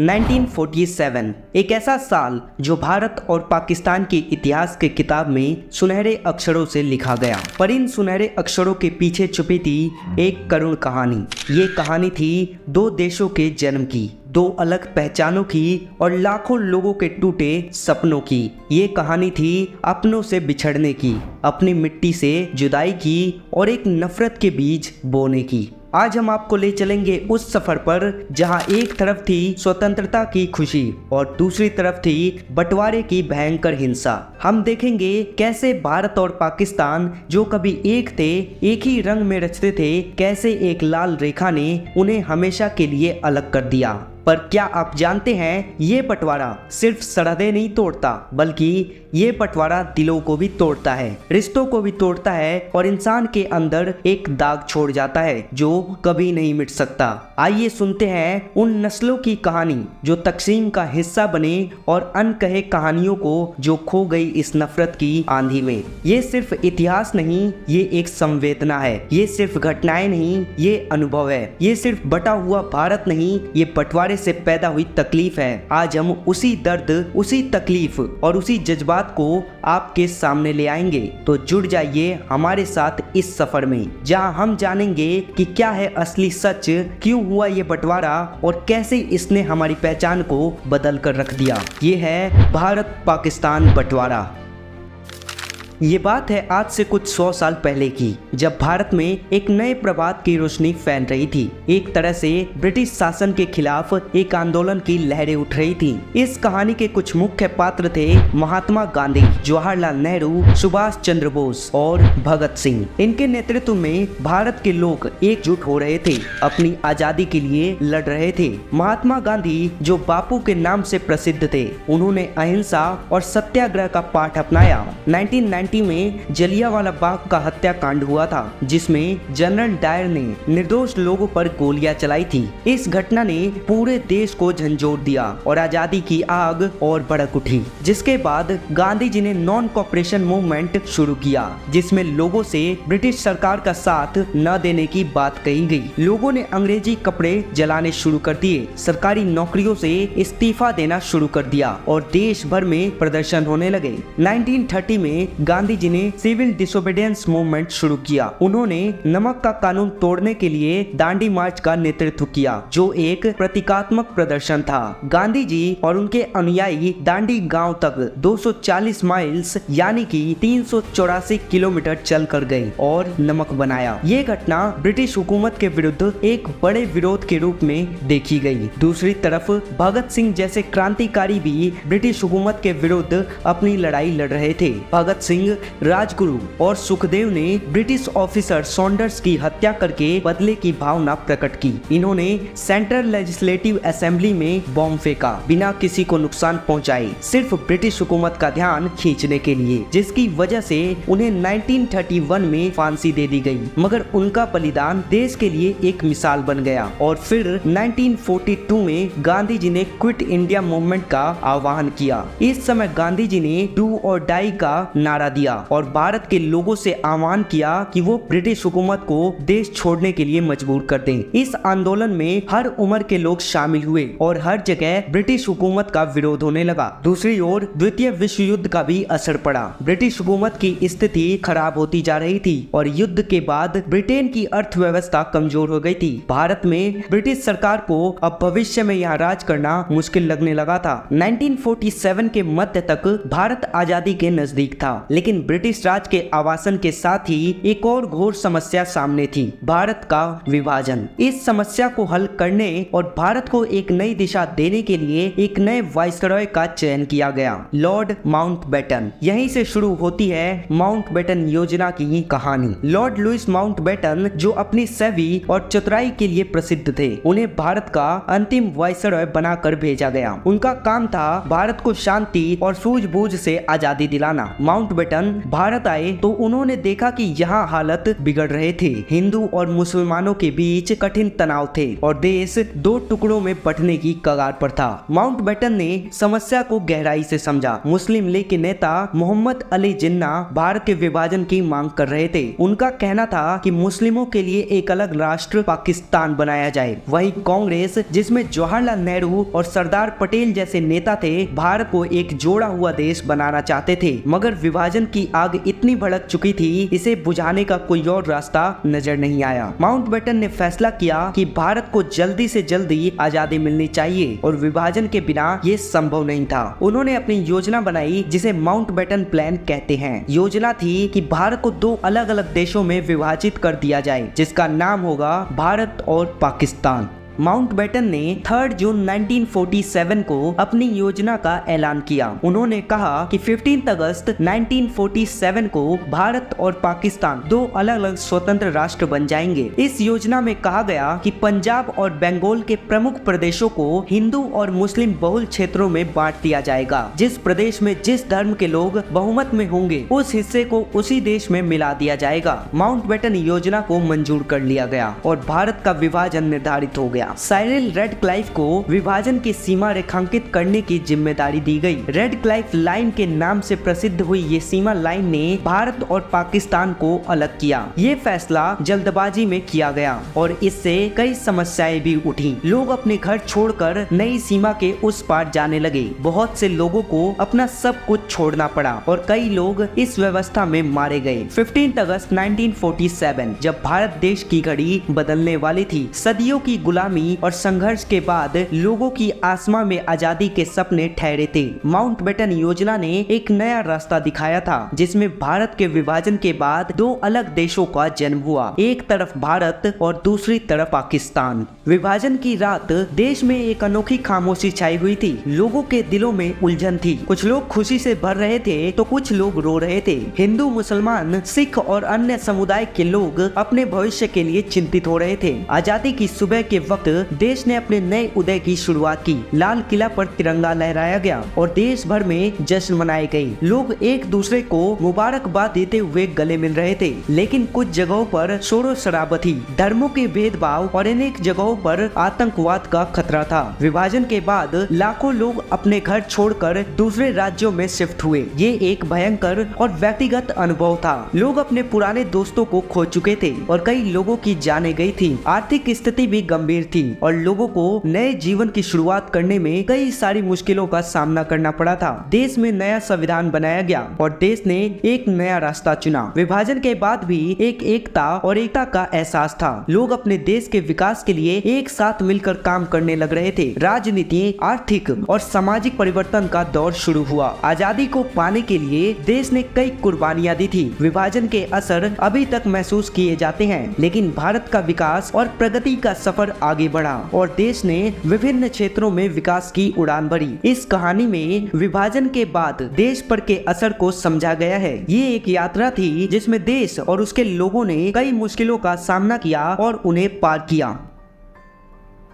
1947 एक ऐसा साल जो भारत और पाकिस्तान के इतिहास के किताब में सुनहरे अक्षरों से लिखा गया। पर इन सुनहरे अक्षरों के पीछे छुपी थी एक करुण कहानी। ये कहानी थी दो देशों के जन्म की, दो अलग पहचानों की और लाखों लोगों के टूटे सपनों की। ये कहानी थी अपनों से बिछड़ने की, अपनी मिट्टी से जुदाई की और एक नफरत के बीज बोने की। आज हम आपको ले चलेंगे उस सफर पर जहां एक तरफ थी स्वतंत्रता की खुशी और दूसरी तरफ थी बंटवारे की भयंकर हिंसा। हम देखेंगे कैसे भारत और पाकिस्तान जो कभी एक थे, एक ही रंग में रचते थे, कैसे एक लाल रेखा ने उन्हें हमेशा के लिए अलग कर दिया। पर क्या आप जानते हैं, ये बंटवारा सिर्फ सरहदें नहीं तोड़ता, बल्कि ये बंटवारा दिलों को भी तोड़ता है, रिश्तों को भी तोड़ता है और इंसान के अंदर एक दाग छोड़ जाता है जो कभी नहीं मिट सकता। आइए सुनते हैं उन नस्लों की कहानी जो तकसीम का हिस्सा बने और अनकहे कहानियों को जो खो गई इस नफरत की आंधी में। ये सिर्फ इतिहास नहीं, ये एक संवेदना है। ये सिर्फ घटनाएं नहीं, ये अनुभव है। ये सिर्फ बटा हुआ भारत नहीं, ये बंटवारे से पैदा हुई तकलीफ है। आज हम उसी दर्द, उसी तकलीफ और उसी जज्बात को आपके सामने ले आएंगे। तो जुड़ जाइए हमारे साथ इस सफर में, जहां हम जानेंगे कि क्या है असली सच, क्यों हुआ ये बंटवारा और कैसे इसने हमारी पहचान को बदल कर रख दिया। ये है भारत पाकिस्तान बंटवारा। ये बात है आज से कुछ 100 साल पहले की, जब भारत में एक नए प्रभात की रोशनी फैल रही थी। एक तरह से ब्रिटिश शासन के खिलाफ एक आंदोलन की लहरें उठ रही थी। इस कहानी के कुछ मुख्य पात्र थे महात्मा गांधी, जवाहरलाल नेहरू, सुभाष चंद्र बोस और भगत सिंह। इनके नेतृत्व में भारत के लोग एकजुट हो रहे थे, अपनी आजादी के लिए लड़ रहे थे। महात्मा गांधी जो बापू के नाम से प्रसिद्ध थे, उन्होंने अहिंसा और सत्याग्रह का पाठ अपनाया। 1990 में जलियांवाला बाग का हत्याकांड हुआ था, जिसमें जनरल डायर ने निर्दोष लोगों पर गोलियां चलाई थी। इस घटना ने पूरे देश को झंझोर दिया और आजादी की आग और भड़क उठी। जिसके बाद गांधी जी ने नॉन कॉपरेशन मूवमेंट शुरू किया, जिसमें लोगों से ब्रिटिश सरकार का साथ न देने की बात कही गई। लोगों ने अंग्रेजी कपड़े जलाने शुरू कर दिए, सरकारी नौकरियों से इस्तीफा देना शुरू कर दिया और देश भर में प्रदर्शन होने लगे। 1930 में गांधी जी ने सिविल डिसोबीडियंस मूवमेंट शुरू किया। उन्होंने नमक का कानून तोड़ने के लिए दांडी मार्च का नेतृत्व किया, जो एक प्रतीकात्मक प्रदर्शन था। गांधी जी और उनके अनुयायी दांडी गांव तक 240 माइल्स यानी कि 384 किलोमीटर चल कर गए और नमक बनाया। ये घटना ब्रिटिश हुकूमत के विरुद्ध एक बड़े विरोध के रूप में देखी गई। दूसरी तरफ भगत सिंह जैसे क्रांतिकारी भी ब्रिटिश हुकूमत के विरुद्ध अपनी लड़ाई लड़ रहे थे। भगत सिंह, राजगुरु और सुखदेव ने ब्रिटिश ऑफिसर सॉन्डर्स की हत्या करके बदले की भावना प्रकट की। इन्होंने सेंट्रल लेजिस्लेटिव असेंबली में बॉम्ब फेंका, बिना किसी को नुकसान पहुंचाए, सिर्फ ब्रिटिश हुकूमत का ध्यान खींचने के लिए, जिसकी वजह से उन्हें 1931 में फांसी दे दी गई। मगर उनका बलिदान देश के लिए एक मिसाल बन गया। और फिर 1942 में गांधी जी ने क्विट इंडिया मूवमेंट का आह्वान किया। इस समय गांधी जी ने डू और डाई का नारा दिया और भारत के लोगों से आह्वान किया कि वो ब्रिटिश हुकूमत को देश छोड़ने के लिए मजबूर कर दें। इस आंदोलन में हर उम्र के लोग शामिल हुए और हर जगह ब्रिटिश हुकूमत का विरोध होने लगा। दूसरी ओर द्वितीय विश्व युद्ध का भी असर पड़ा। ब्रिटिश हुकूमत की स्थिति खराब होती जा रही थी और युद्ध के बाद ब्रिटेन की अर्थव्यवस्था कमजोर हो गई थी। भारत में ब्रिटिश सरकार को अब भविष्य में यहाँ राज करना मुश्किल लगने लगा था। 1947 के मध्य तक भारत आजादी के नजदीक था, लेकिन ब्रिटिश राज के आवासन के साथ ही एक और घोर समस्या सामने थी, भारत का विभाजन। इस समस्या को हल करने और भारत को एक नई दिशा देने के लिए एक नए वाइसरॉय का चयन किया गया, लॉर्ड माउंटबेटन। यहीं से शुरू होती है माउंटबेटन योजना की कहानी। लॉर्ड लुइस माउंटबेटन, जो अपनी सभी और चतुराई के लिए प्रसिद्ध थे, उन्हें भारत का अंतिम वाइसरॉय बनाकर भेजा गया। उनका काम था भारत को शांति और सूझबूझ से आजादी दिलाना। माउंटबेटन माउंटबेटन भारत आए तो उन्होंने देखा कि यहाँ हालत बिगड़ रहे थे। हिंदू और मुसलमानों के बीच कठिन तनाव थे और देश दो टुकड़ों में बंटने की कगार पर था। माउंटबेटन ने समस्या को गहराई से समझा। मुस्लिम लीग के नेता मोहम्मद अली जिन्ना भारत के विभाजन की मांग कर रहे थे। उनका कहना था कि मुस्लिमों के लिए एक अलग राष्ट्र पाकिस्तान बनाया जाए। वहीं कांग्रेस, जिसमें जवाहरलाल नेहरू और सरदार पटेल जैसे नेता थे, भारत को एक जोड़ा हुआ देश बनाना चाहते थे। मगर विभाजन की आग इतनी भड़क चुकी थी, इसे बुझाने का कोई और रास्ता नजर नहीं आया। माउंटबेटन ने फैसला किया कि भारत को जल्दी से जल्दी आजादी मिलनी चाहिए और विभाजन के बिना ये संभव नहीं था। उन्होंने अपनी योजना बनाई जिसे माउंटबेटन प्लान कहते हैं। योजना थी कि भारत को दो अलग अलग देशों में विभाजित कर दिया जाए, जिसका नाम होगा भारत और पाकिस्तान। माउंटबेटन ने 3 जून 1947 को अपनी योजना का ऐलान किया। उन्होंने कहा कि 15 अगस्त 1947 को भारत और पाकिस्तान दो अलग अलग स्वतंत्र राष्ट्र बन जाएंगे। इस योजना में कहा गया कि पंजाब और बंगाल के प्रमुख प्रदेशों को हिंदू और मुस्लिम बहुल क्षेत्रों में बांट दिया जाएगा। जिस प्रदेश में जिस धर्म के लोग बहुमत में होंगे, उस हिस्से को उसी देश में मिला दिया जाएगा। माउंटबेटन योजना को मंजूर कर लिया गया और भारत का विभाजन निर्धारित हो गया। साइरिल रेडक्लाइफ को विभाजन की सीमा रेखांकित करने की जिम्मेदारी दी गई। रेडक्लाइफ लाइन के नाम से प्रसिद्ध हुई ये सीमा लाइन ने भारत और पाकिस्तान को अलग किया। ये फैसला जल्दबाजी में किया गया और इससे कई समस्याएं भी उठी। लोग अपने घर छोड़कर नई सीमा के उस पार जाने लगे। बहुत से लोगों को अपना सब कुछ छोड़ना पड़ा और कई लोग इस व्यवस्था में मारे गए। 15 अगस्त 1947 जब भारत देश की घड़ी बदलने वाली थी। सदियों की गुलामी और संघर्ष के बाद लोगों की आसमां में आजादी के सपने ठहरे थे। माउंटबेटन योजना ने एक नया रास्ता दिखाया था, जिसमें भारत के विभाजन के बाद दो अलग देशों का जन्म हुआ, एक तरफ भारत और दूसरी तरफ पाकिस्तान। विभाजन की रात देश में एक अनोखी खामोशी छाई हुई थी। लोगों के दिलों में उलझन थी। कुछ लोग खुशी से भर रहे थे तो कुछ लोग रो रहे थे। हिंदू, मुसलमान, सिख और अन्य समुदाय के लोग अपने भविष्य के लिए चिंतित हो रहे थे। आजादी की सुबह के वक्त देश ने अपने नए उदय की शुरुआत की। लाल किला पर तिरंगा लहराया गया और देश भर में जश्न मनाए गए। लोग एक दूसरे को मुबारकबाद देते हुए गले मिल रहे थे। लेकिन कुछ जगहों पर शोर शराबा थी, धर्मों के भेदभाव और अनेक जगहों पर आतंकवाद का खतरा था। विभाजन के बाद लाखों लोग अपने घर छोड़कर दूसरे राज्यों में शिफ्ट हुए। ये एक भयंकर और व्यक्तिगत अनुभव था। लोग अपने पुराने दोस्तों को खो चुके थे और कई लोगों की जाने गई थी। आर्थिक स्थिति भी गंभीर थी और लोगों को नए जीवन की शुरुआत करने में कई सारी मुश्किलों का सामना करना पड़ा था। देश में नया संविधान बनाया गया और देश ने एक नया रास्ता चुना। विभाजन के बाद भी एक एकता और एकता का एहसास था। लोग अपने देश के विकास के लिए एक साथ मिलकर काम करने लग रहे थे। राजनीति, आर्थिक और सामाजिक परिवर्तन का दौर शुरू हुआ। आजादी को पाने के लिए देश ने कई कुर्बानियां दी थी। विभाजन के असर अभी तक महसूस किए जाते हैं, लेकिन भारत का विकास और प्रगति का सफर आगे बढ़ा और देश ने विभिन्न क्षेत्रों में विकास की उड़ान भरी। इस कहानी में विभाजन के बाद देश पर के असर को समझा गया है। ये एक यात्रा थी जिसमें देश और उसके लोगों ने कई मुश्किलों का सामना किया और उन्हें पार किया।